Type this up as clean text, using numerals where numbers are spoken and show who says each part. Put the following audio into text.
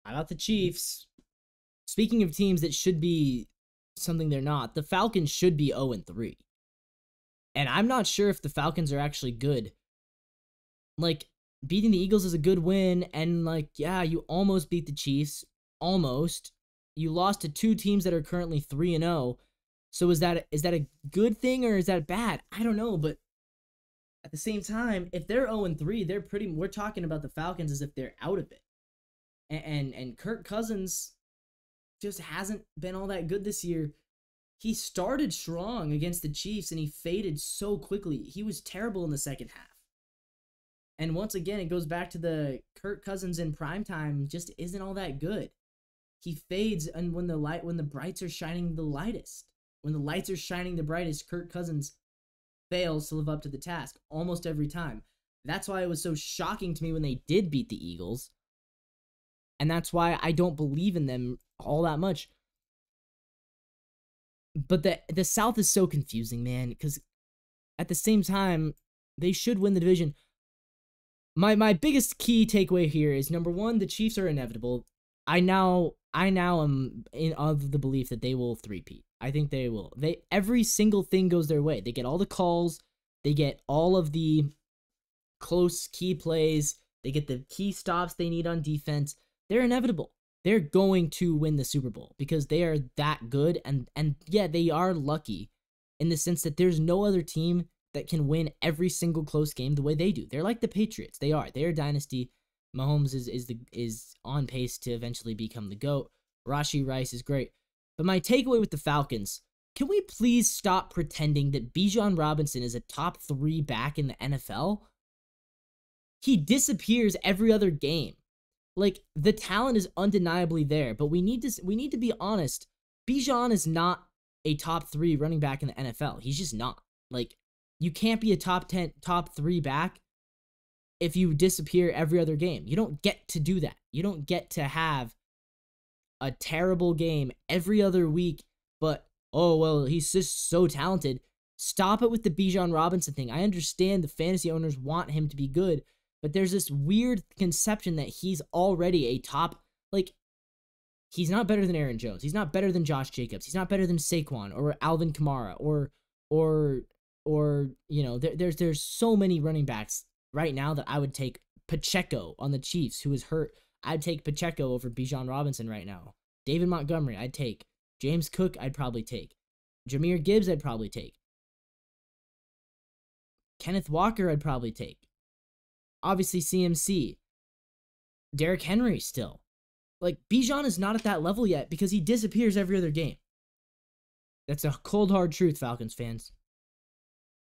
Speaker 1: How about the Chiefs? Speaking of teams that should be something they're not, the Falcons should be 0-3. And I'm not sure if the Falcons are actually good. Like, beating the Eagles is a good win, and like, yeah, you almost beat the Chiefs. Almost. You lost to two teams that are currently 3-0. So is that a good thing or is that bad? I don't know, but at the same time, if they're 0-3, we're talking about the Falcons as if they're out of it. And Kirk Cousins just hasn't been all that good this year. He started strong against the Chiefs and he faded so quickly. He was terrible in the second half. And once again, it goes back to the Kirk Cousins in primetime just isn't all that good. He fades, and when the brights are shining the lightest, when the lights are shining the brightest, Kirk Cousins fails to live up to the task almost every time. That's why it was so shocking to me when they did beat the Eagles. And that's why I don't believe in them all that much. But the South is so confusing, man, because at the same time, they should win the division. My biggest key takeaway here is, number one, the Chiefs are inevitable. I now am of the belief that they will three-peat. I think they will. Every single thing goes their way. They get all the calls. They get all of the close key plays. They get the key stops they need on defense. They're inevitable. They're going to win the Super Bowl because they are that good. And yeah, they are lucky in the sense that there's no other team that can win every single close game the way they do. They're like the Patriots. They are. They're a dynasty. Mahomes is on pace to eventually become the GOAT. Rashee Rice is great. But my takeaway with the Falcons, can we please stop pretending that Bijan Robinson is a top 3 back in the NFL? He disappears every other game. Like, the talent is undeniably there, but we need to be honest. Bijan is not a top 3 running back in the NFL. He's just not. Like, you can't be a top 3 back if you disappear every other game. You don't get to do that. You don't get to have a terrible game every other week, but, oh, well, he's just so talented. Stop it with the Bijan Robinson thing. I understand the fantasy owners want him to be good, but there's this weird conception that he's already a top, like, he's not better than Aaron Jones. He's not better than Josh Jacobs. He's not better than Saquon or Alvin Kamara or you know, there's so many running backs right now that I would take Pacheco on the Chiefs, who is hurt. I'd take Pacheco over Bijan Robinson right now. David Montgomery, I'd take. James Cook, I'd probably take. Jahmyr Gibbs, I'd probably take. Kenneth Walker, I'd probably take. Obviously, CMC. Derrick Henry still. Like, Bijan is not at that level yet because he disappears every other game. That's a cold, hard truth, Falcons fans.